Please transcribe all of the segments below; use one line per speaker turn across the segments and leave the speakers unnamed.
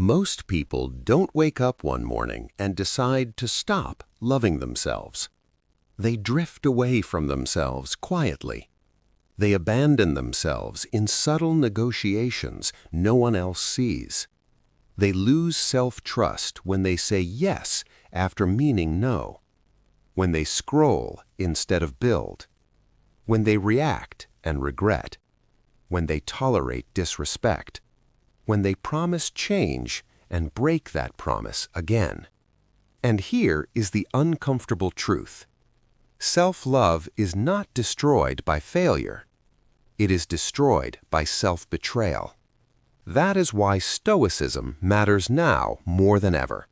Most people don't wake up one morning and decide to stop loving themselves. They drift away from themselves quietly. They abandon themselves in subtle negotiations no one else sees. They lose self-trust when they say yes after meaning no, when they scroll instead of build, when they react and regret, when they tolerate disrespect, when they promise change and break that promise again. And here is the uncomfortable truth. Self-love is not destroyed by failure. It is destroyed by self-betrayal. That is why Stoicism matters now more than ever.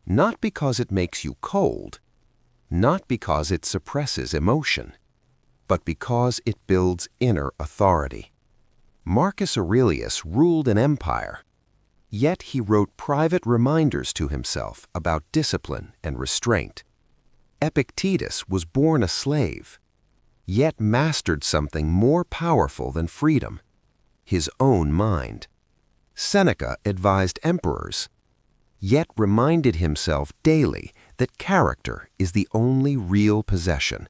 Not because it makes you cold, not because it suppresses emotion, but because it builds inner authority. Marcus Aurelius ruled an empire, yet he wrote private reminders to himself about discipline and restraint. Epictetus was born a slave, yet mastered something more powerful than freedom, his own mind. Seneca advised emperors, yet reminded himself daily that character is the only real possession.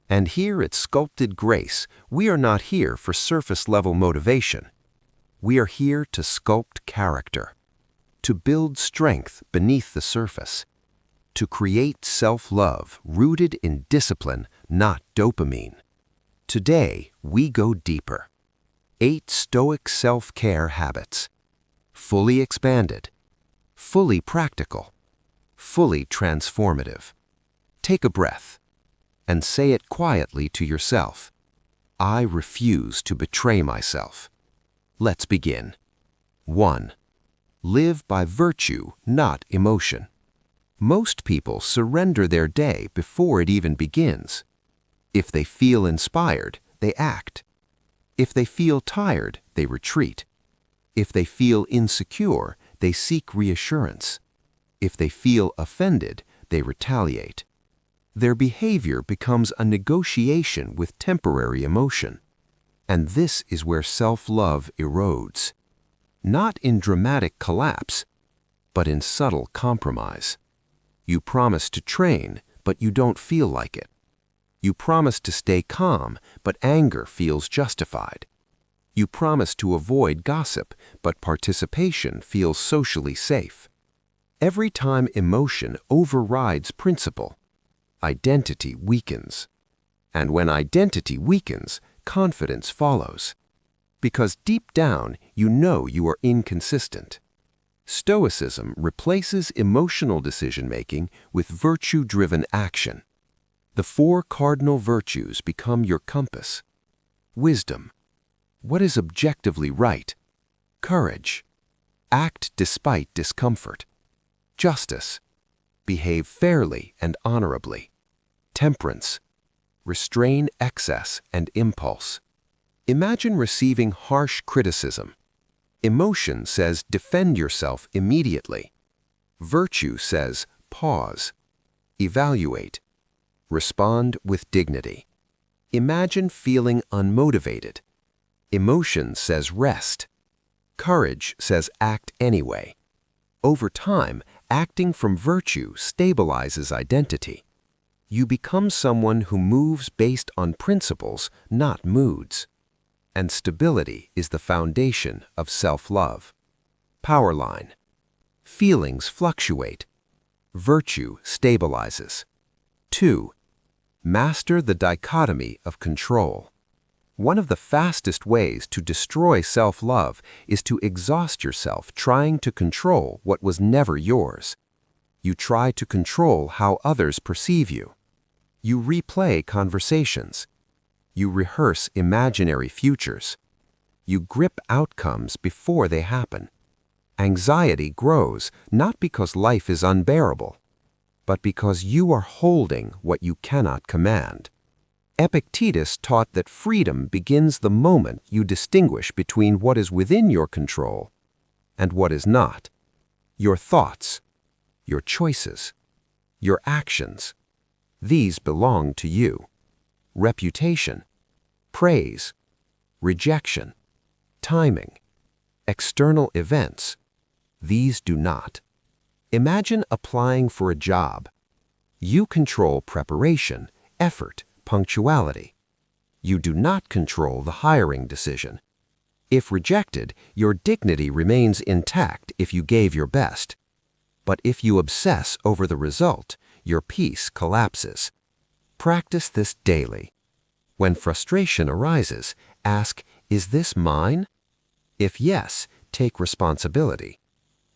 And here at Sculpted Grace, we are not here for surface-level motivation. We are here to sculpt character, to build strength beneath the surface, to create self-love rooted in discipline, not dopamine. Today, we go deeper. 8 Stoic self-care habits. Fully expanded, fully practical, fully transformative. Take a breath and say it quietly to yourself. I refuse to betray myself. Let's begin. 1. Live by virtue, not emotion. Most people surrender their day before it even begins. If they feel inspired, they act. If they feel tired, they retreat. If they feel insecure, they seek reassurance. If they feel offended, they retaliate. Their behavior becomes a negotiation with temporary emotion. And this is where self-love erodes. Not in dramatic collapse, but in subtle compromise. You promise to train, but you don't feel like it. You promise to stay calm, but anger feels justified. You promise to avoid gossip, but participation feels socially safe. Every time emotion overrides principle, identity weakens. And when identity weakens, confidence follows. Because deep down, you know you are inconsistent. Stoicism replaces emotional decision-making with virtue-driven action. The 4 cardinal virtues become your compass. Wisdom. What is objectively right? Courage. Act despite discomfort. Justice. Behave fairly and honorably. Temperance. Restrain excess and impulse. Imagine receiving harsh criticism. Emotion says defend yourself immediately. Virtue says pause. Evaluate. Respond with dignity. Imagine feeling unmotivated. Emotion says rest. Courage says act anyway. Over time, acting from virtue stabilizes identity. You become someone who moves based on principles, not moods. And stability is the foundation of self-love. Powerline. Feelings fluctuate. Virtue stabilizes. 2. Master the dichotomy of control. One of the fastest ways to destroy self-love is to exhaust yourself trying to control what was never yours. You try to control how others perceive you. You replay conversations. You rehearse imaginary futures. You grip outcomes before they happen. Anxiety grows not because life is unbearable, but because you are holding what you cannot command. Epictetus taught that freedom begins the moment you distinguish between what is within your control and what is not. Your thoughts, your choices, your actions, these belong to you. Reputation, praise, rejection, timing, external events, These do not. Imagine applying for a job. You control preparation, effort, punctuality. You do not control the hiring decision. If rejected, your dignity remains intact if you gave your best. But if you obsess over the result, your peace collapses. Practice this daily. When frustration arises, ask, "Is this mine?" If yes, take responsibility.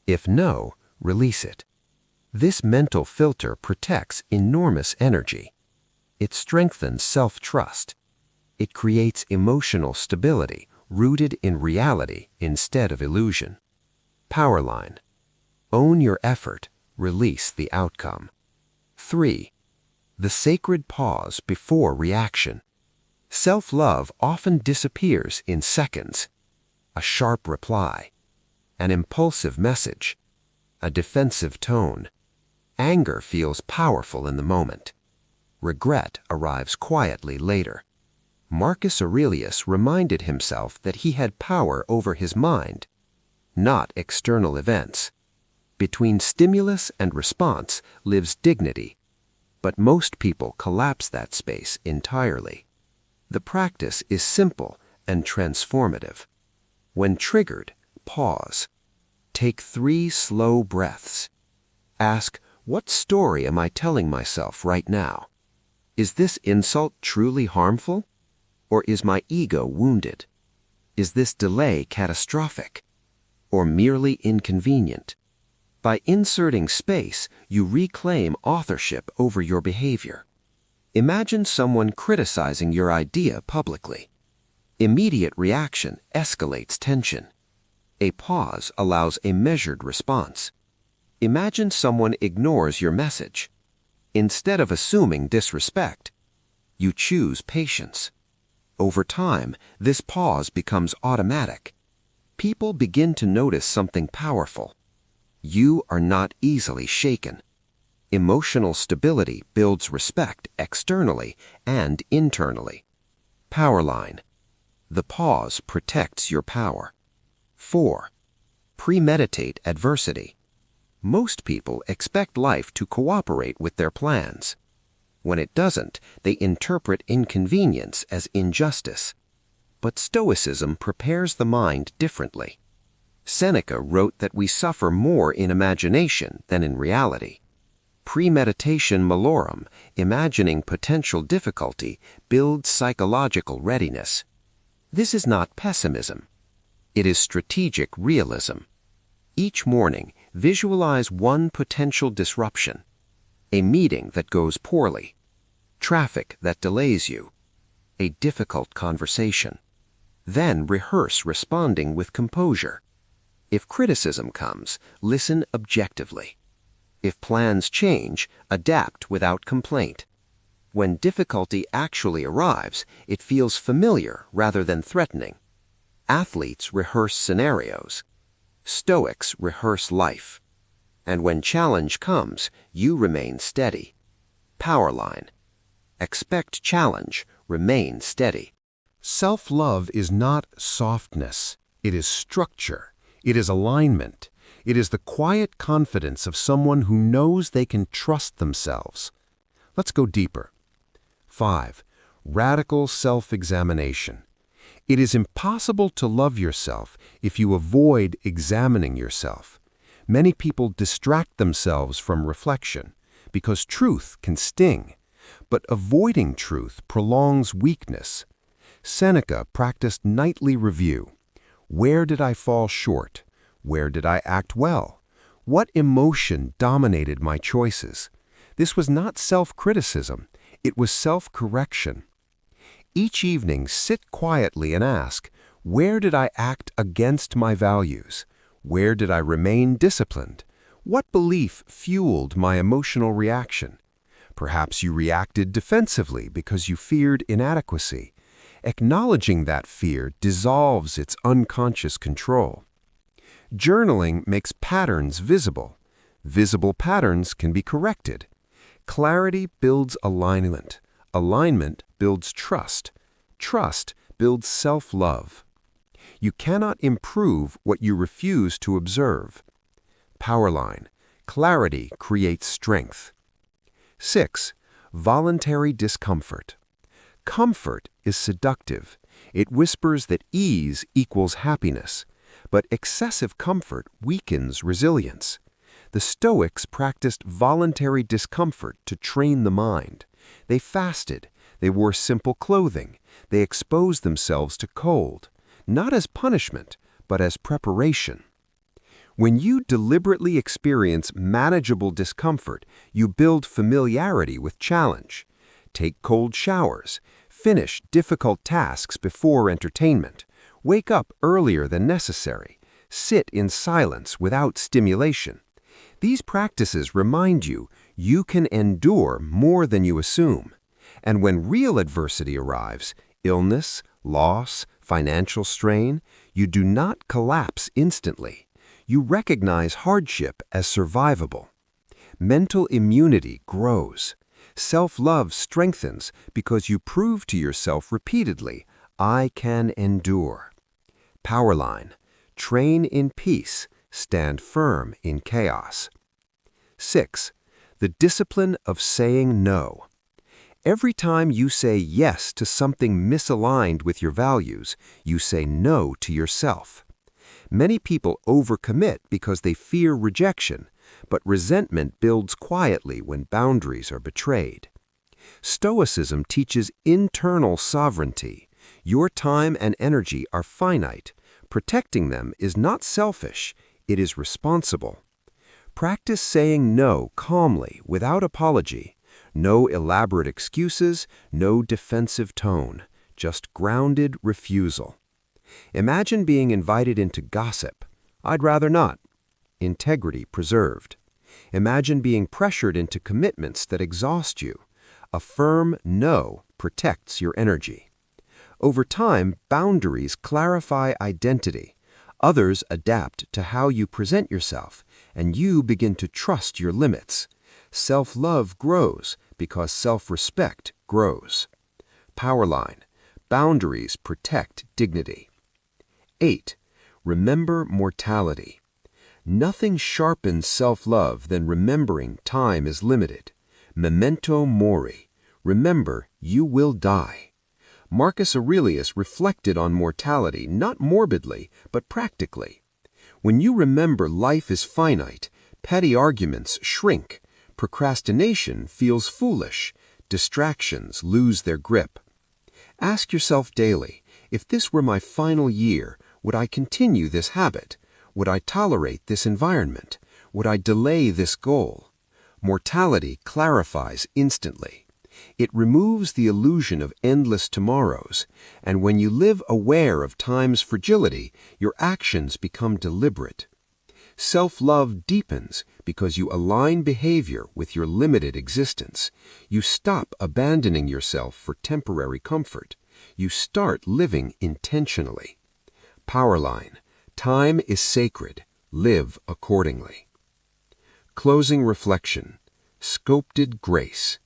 If no, release it. This mental filter protects enormous energy. It strengthens self-trust. It creates emotional stability rooted in reality instead of illusion. Power line. Own your effort, release the outcome. 3. The sacred pause before reaction. Self-love often disappears in seconds. A sharp reply, an impulsive message, a defensive tone. Anger feels powerful in the moment. Regret arrives quietly later. Marcus Aurelius reminded himself that he had power over his mind, not external events. Between stimulus and response lives dignity, but most people collapse that space entirely. The practice is simple and transformative. When triggered, pause. Take 3 slow breaths. Ask, what story am I telling myself right now? Is this insult truly harmful? Or is my ego wounded? Is this delay catastrophic? Or merely inconvenient? By inserting space, you reclaim authorship over your behavior. Imagine someone criticizing your idea publicly. Immediate reaction escalates tension. A pause allows a measured response. Imagine someone ignores your message. Instead of assuming disrespect, you choose patience. Over time, this pause becomes automatic. People begin to notice something powerful. You are not easily shaken. Emotional stability builds respect externally and internally. Power line. The pause protects your power. 4. Premeditate adversity. Most people expect life to cooperate with their plans. When it doesn't, they interpret inconvenience as injustice. But Stoicism prepares the mind differently. Seneca wrote that we suffer more in imagination than in reality. Premeditation malorum, imagining potential difficulty, builds psychological readiness. This is not pessimism. It is strategic realism. Each morning, visualize one potential disruption. A meeting that goes poorly. Traffic that delays you. A difficult conversation. Then rehearse responding with composure. If criticism comes, listen objectively. If plans change, adapt without complaint. When difficulty actually arrives, it feels familiar rather than threatening. Athletes rehearse scenarios. Stoics rehearse life. And when challenge comes, you remain steady. Power line. Expect challenge, remain steady. Self-love is not softness. It is structure. It is alignment. It is the quiet confidence of someone who knows they can trust themselves. Let's go deeper. 5. Radical self-examination. It is impossible to love yourself if you avoid examining yourself. Many people distract themselves from reflection because truth can sting, but avoiding truth prolongs weakness. Seneca practiced nightly review. Where did I fall short? Where did I act well? What emotion dominated my choices? This was not self-criticism, it was self-correction. Each evening, sit quietly and ask, where did I act against my values? Where did I remain disciplined? What belief fueled my emotional reaction? Perhaps you reacted defensively because you feared inadequacy. Acknowledging that fear dissolves its unconscious control. Journaling makes patterns visible. Visible patterns can be corrected. Clarity builds alignment. Alignment builds trust. Trust builds self-love. You cannot improve what you refuse to observe. Powerline. Clarity creates strength. 6. Voluntary discomfort. Comfort is seductive. It whispers that ease equals happiness, but excessive comfort weakens resilience. The Stoics practiced voluntary discomfort to train the mind. They fasted, they wore simple clothing, they exposed themselves to cold, not as punishment, but as preparation. When you deliberately experience manageable discomfort, you build familiarity with challenge. Take cold showers, finish difficult tasks before entertainment, wake up earlier than necessary, sit in silence without stimulation. These practices remind you you can endure more than you assume. And when real adversity arrives, illness, loss, financial strain, you do not collapse instantly. You recognize hardship as survivable. Mental immunity grows. Self-love strengthens because you prove to yourself repeatedly, I can endure. Powerline. Train in peace, stand firm in chaos. 6. The discipline of saying no. Every time you say yes to something misaligned with your values, you say no to yourself. Many people overcommit because they fear rejection, but resentment builds quietly when boundaries are betrayed. Stoicism teaches internal sovereignty. Your time and energy are finite. Protecting them is not selfish, it is responsible. Practice saying no calmly, without apology. No elaborate excuses, no defensive tone, just grounded refusal. Imagine being invited into gossip. I'd rather not. Integrity preserved. Imagine being pressured into commitments that exhaust you. A firm no protects your energy. Over time, boundaries clarify identity. Others adapt to how you present yourself, and you begin to trust your limits. Self-love grows because self-respect grows. Powerline. Boundaries protect dignity. 8. Remember mortality. Nothing sharpens self-love than remembering time is limited. Memento mori. Remember, you will die. Marcus Aurelius reflected on mortality not morbidly, but practically. When you remember life is finite, petty arguments shrink. Procrastination feels foolish. Distractions lose their grip. Ask yourself daily, if this were my final year, would I continue this habit? Would I tolerate this environment? Would I delay this goal? Mortality clarifies instantly. It removes the illusion of endless tomorrows, and when you live aware of time's fragility, your actions become deliberate. Self-love deepens because you align behavior with your limited existence. You stop abandoning yourself for temporary comfort. You start living intentionally. Powerline. Time is sacred. Live accordingly. Closing reflection. Sculpted grace.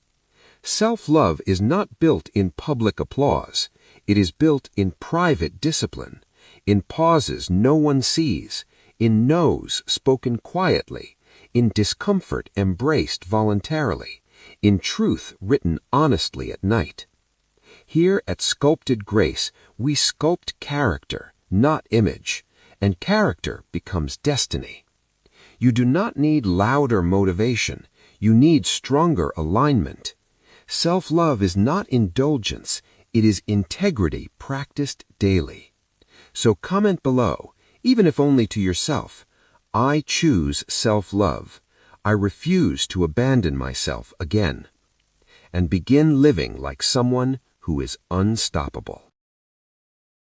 Self-love is not built in public applause. It is built in private discipline, in pauses no one sees, in no's spoken quietly, in discomfort embraced voluntarily, in truth written honestly at night. Here at Sculpted Grace, we sculpt character, not image, and character becomes destiny. You do not need louder motivation. You need stronger alignment. Self-love is not indulgence. It is integrity practiced daily. So comment below, even if only to yourself, I choose self-love. I refuse to abandon myself again. And begin living like someone who is unstoppable.